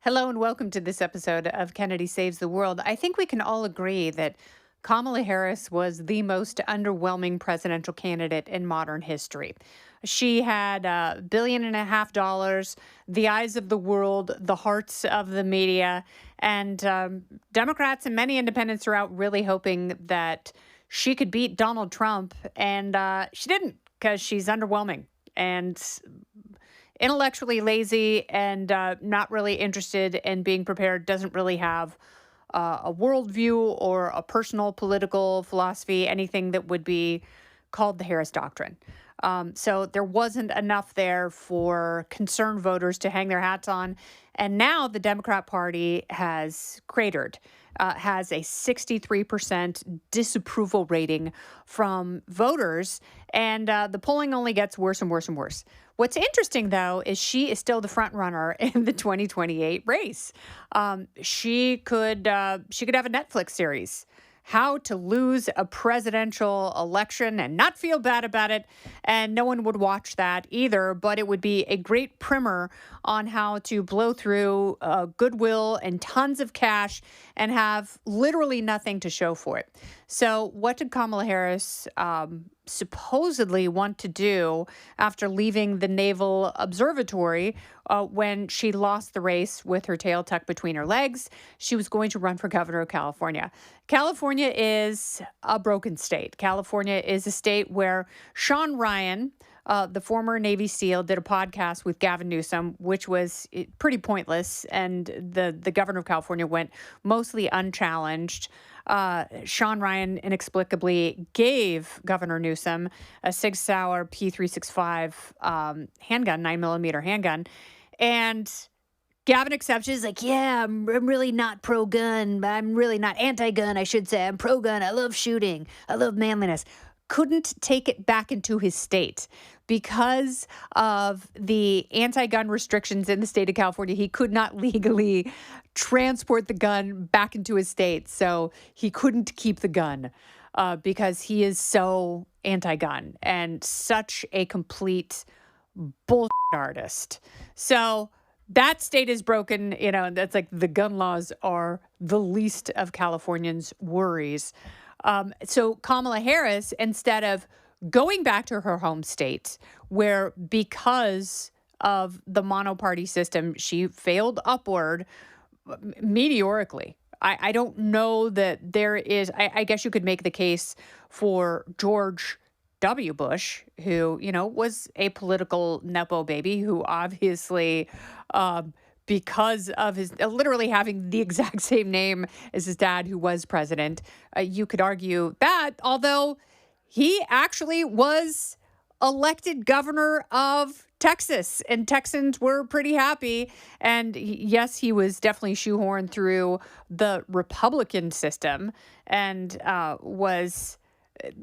Hello and welcome to this episode of Kennedy Saves the World. I think we can all agree that Kamala Harris was the most underwhelming presidential candidate in modern history. She had $1.5 billion, the eyes of the world, the hearts of the media, and Democrats and many independents are out really hoping that she could beat Donald Trump, and she didn't because she's underwhelming and intellectually lazy and not really interested in being prepared, doesn't really have a worldview or a personal political philosophy, anything that would be called the Harris Doctrine. So there wasn't enough there for concerned voters to hang their hats on. And now the Democrat Party has cratered, has a 63% disapproval rating from voters. And the polling only gets worse and worse and worse. What's interesting, though, is she is still the front runner in the 2028 race. She could have a Netflix series, How to Lose a Presidential Election and Not Feel Bad About It. And no one would watch that either, but it would be a great primer on how to blow through goodwill and tons of cash and have literally nothing to show for it. So what did Kamala Harris supposedly want to do after leaving the Naval Observatory when she lost the race with her tail tucked between her legs? She was going to run for governor of California. California is a broken state. California is a state where Sean Ryan, the former Navy SEAL, did a podcast with Gavin Newsom, which was pretty pointless, and the governor of California went mostly unchallenged. Sean Ryan inexplicably gave Governor Newsom a Sig Sauer P365 handgun, 9mm handgun, and Gavin accepts it. He's like, yeah, I'm really not pro-gun. I'm really not anti-gun, I should say. I'm pro-gun. I love shooting. I love manliness. Couldn't take it back into his state because of the anti-gun restrictions in the state of California. He could not legally transport the gun back into his state, so he couldn't keep the gun because he is so anti-gun and such a complete bullshit artist. So that state is broken. You know, that's like the gun laws are the least of Californians' worries. So Kamala Harris, instead of going back to her home state, where because of the monoparty system, she failed upward meteorically. I don't know that there is, I guess you could make the case for George W. Bush, who, you know, was a political Nepo baby who obviously, because of his literally having the exact same name as his dad, who was president, you could argue that, although he actually was elected governor of Texas, and Texans were pretty happy. And yes, he was definitely shoehorned through the Republican system and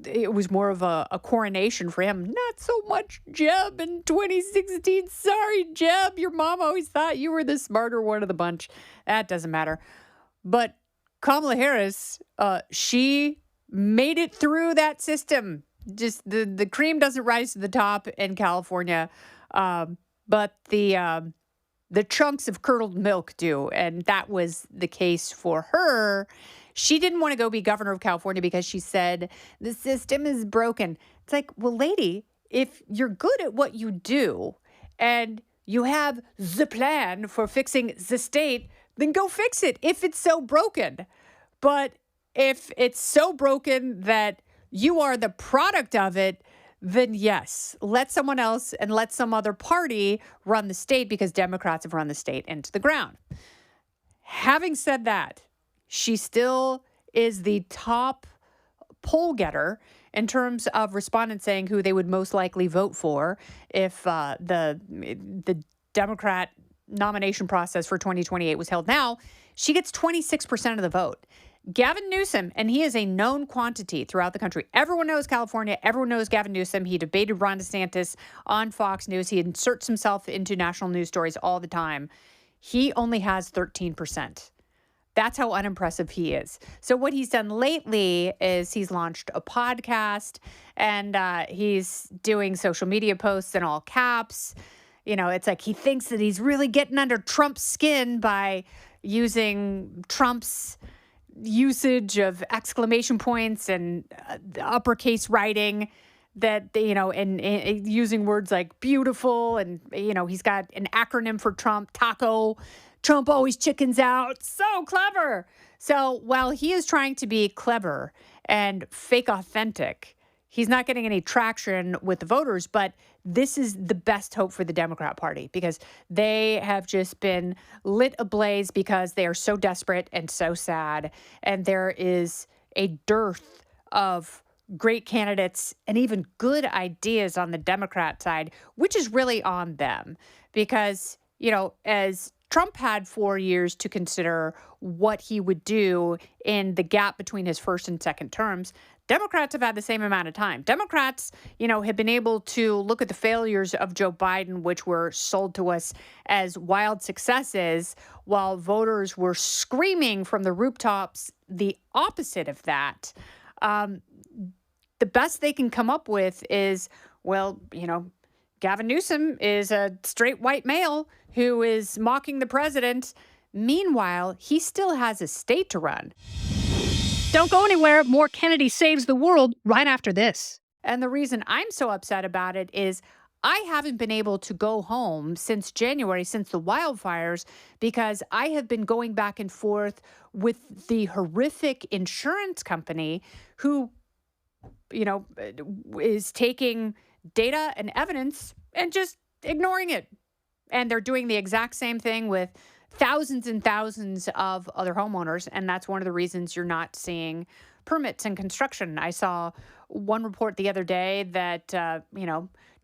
it was more of a coronation for him. Not so much Jeb in 2016. Sorry, Jeb. Your mom always thought you were the smarter one of the bunch. That doesn't matter. But Kamala Harris, she made it through that system. Just the cream doesn't rise to the top in California, but the chunks of curdled milk do. And that was the case for her. She didn't want to go be governor of California because she said the system is broken. It's like, well, lady, if you're good at what you do and you have the plan for fixing the state, then go fix it if it's so broken. But if it's so broken that you are the product of it, then yes, let someone else and let some other party run the state, because Democrats have run the state into the ground. Having said that, she still is the top poll getter in terms of respondents saying who they would most likely vote for if the Democrat nomination process for 2028 was held now. She gets 26% of the vote. Gavin Newsom, and he is a known quantity throughout the country. Everyone knows California. Everyone knows Gavin Newsom. He debated Ron DeSantis on Fox News. He inserts himself into national news stories all the time. He only has 13%. That's how unimpressive he is. So what he's done lately is he's launched a podcast, and he's doing social media posts in all caps. It's like he thinks that he's really getting under Trump's skin by using Trump's usage of exclamation points and uppercase writing that, and using words like beautiful. And, he's got an acronym for Trump, taco. Trump always chickens out. So clever. So while he is trying to be clever and fake authentic, he's not getting any traction with the voters, but this is the best hope for the Democrat Party because they have just been lit ablaze because they are so desperate and so sad. And there is a dearth of great candidates and even good ideas on the Democrat side, which is really on them because, as Trump had 4 years to consider what he would do in the gap between his first and second terms, Democrats have had the same amount of time. Democrats, have been able to look at the failures of Joe Biden, which were sold to us as wild successes, while voters were screaming from the rooftops the opposite of that. The best they can come up with is, Gavin Newsom is a straight white male who is mocking the president. Meanwhile, he still has a state to run. Don't go anywhere. More Kennedy Saves the World right after this. And the reason I'm so upset about it is I haven't been able to go home since January, since the wildfires, because I have been going back and forth with the horrific insurance company who, is taking data and evidence and just ignoring it. And they're doing the exact same thing with thousands and thousands of other homeowners. And that's one of the reasons you're not seeing permits and construction. I saw one report the other day that,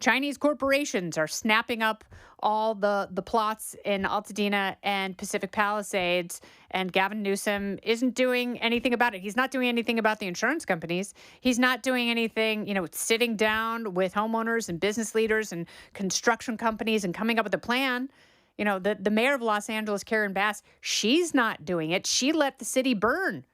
Chinese corporations are snapping up all the plots in Altadena and Pacific Palisades, and Gavin Newsom isn't doing anything about it. He's not doing anything about the insurance companies. He's not doing anything, sitting down with homeowners and business leaders and construction companies and coming up with a plan. The mayor of Los Angeles, Karen Bass, she's not doing it. She let the city burn.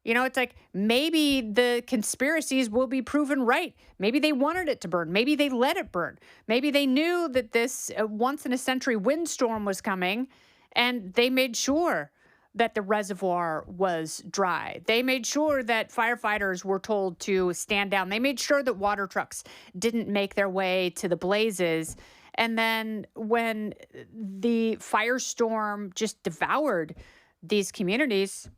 It's like maybe the conspiracies will be proven right. Maybe they wanted it to burn. Maybe they let it burn. Maybe they knew that this once-in-a-century windstorm was coming, and they made sure that the reservoir was dry. They made sure that firefighters were told to stand down. They made sure that water trucks didn't make their way to the blazes. And then when the firestorm just devoured these communities,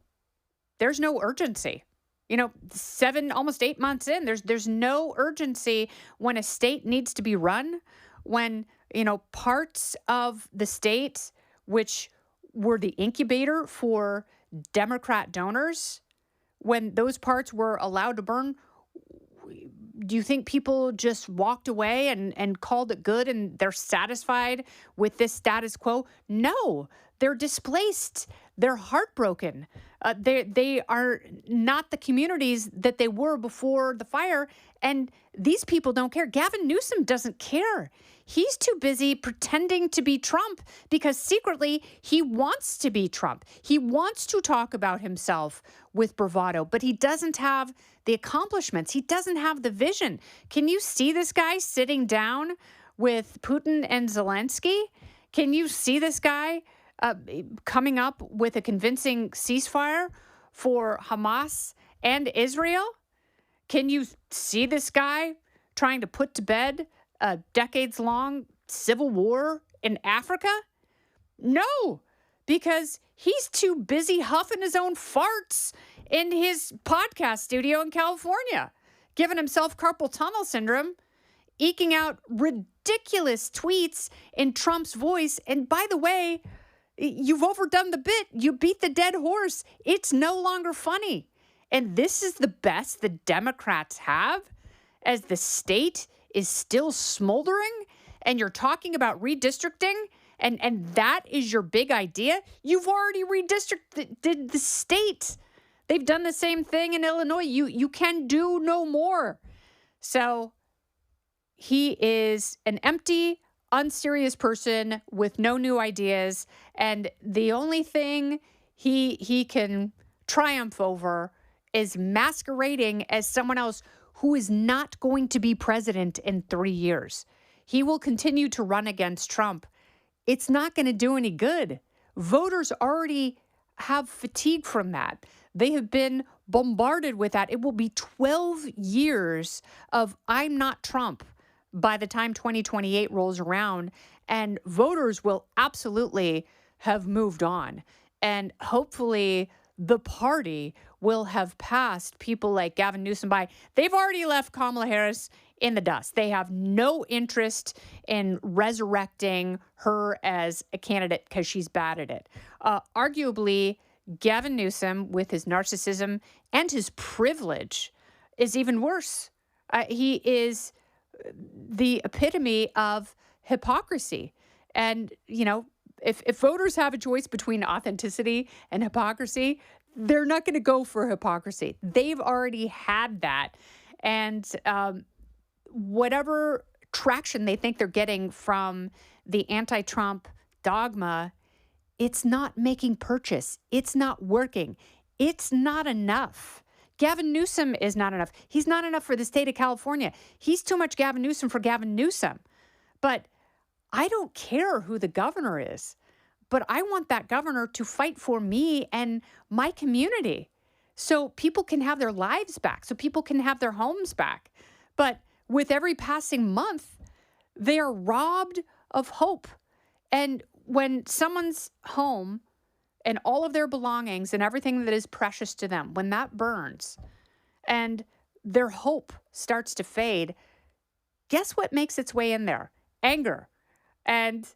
there's no urgency. Almost 8 months in, there's no urgency when a state needs to be run, when, parts of the state which were the incubator for Democrat donors, when those parts were allowed to burn. Do you think people just walked away and called it good and they're satisfied with this status quo? No, they're displaced. They're heartbroken. They are not the communities that they were before the fire. And these people don't care. Gavin Newsom doesn't care. He's too busy pretending to be Trump because secretly he wants to be Trump. He wants to talk about himself with bravado, but he doesn't have the accomplishments. He doesn't have the vision. Can you see this guy sitting down with Putin and Zelensky? Can you see this guy coming up with a convincing ceasefire for Hamas and Israel? Can you see this guy trying to put to bed a decades-long civil war in Africa? No, because he's too busy huffing his own farts in his podcast studio in California, giving himself carpal tunnel syndrome, eking out ridiculous tweets in Trump's voice. And by the way, you've overdone the bit. You beat the dead horse. It's no longer funny. And this is the best the Democrats have as the state is still smoldering and you're talking about redistricting and that is your big idea. You've already redistricted the state. They've done the same thing in Illinois. You can do no more. So he is an empty, unserious person with no new ideas. And the only thing he can triumph over is masquerading as someone else who is not going to be president in 3 years. he will continue to run against Trump. It's not going to do any good. Voters already have fatigue from that. They have been bombarded with that. It will be 12 years of I'm not Trump by the time 2028 rolls around, and voters will absolutely have moved on. And hopefully the party will have passed people like Gavin Newsom by. They've already left Kamala Harris in the dust. They have no interest in resurrecting her as a candidate because she's bad at it. Arguably, Gavin Newsom, with his narcissism and his privilege, is even worse. He is the epitome of hypocrisy. And, you know, if voters have a choice between authenticity and hypocrisy, they're not going to go for hypocrisy. They've already had that. And whatever traction they think they're getting from the anti-Trump dogma, it's not making purchase. It's not working. It's not enough. Gavin Newsom is not enough. He's not enough for the state of California. He's too much Gavin Newsom for Gavin Newsom. But I don't care who the governor is, but I want that governor to fight for me and my community so people can have their lives back, so people can have their homes back. But with every passing month, they are robbed of hope. And when someone's home and all of their belongings and everything that is precious to them, when that burns and their hope starts to fade, guess what makes its way in there? Anger. And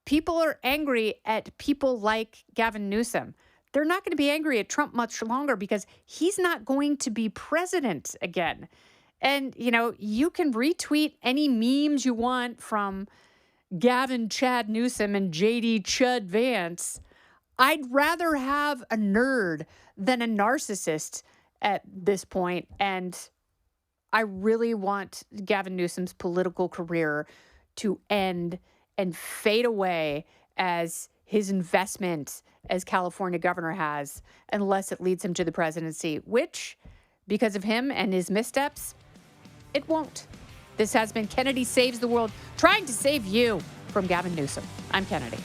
people are angry at people like Gavin Newsom. They're not going to be angry at Trump much longer because he's not going to be president again. And, you know, you can retweet any memes you want from Gavin Chad Newsom and JD Chud Vance. I'd rather have a nerd than a narcissist at this point. And I really want Gavin Newsom's political career to end and fade away as his investment as California governor has, unless it leads him to the presidency, which, because of him and his missteps, it won't. This has been Kennedy Saves the World, trying to save you from Gavin Newsom. I'm Kennedy.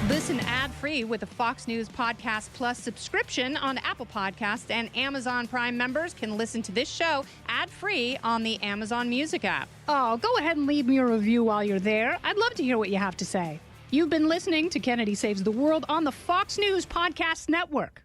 Listen ad-free with the Fox News Podcast Plus subscription on Apple Podcasts, and Amazon Prime members can listen to this show ad-free on the Amazon Music app. Oh, go ahead and leave me a review while you're there. I'd love to hear what you have to say. You've been listening to Kennedy Saves the World on the Fox News Podcast Network.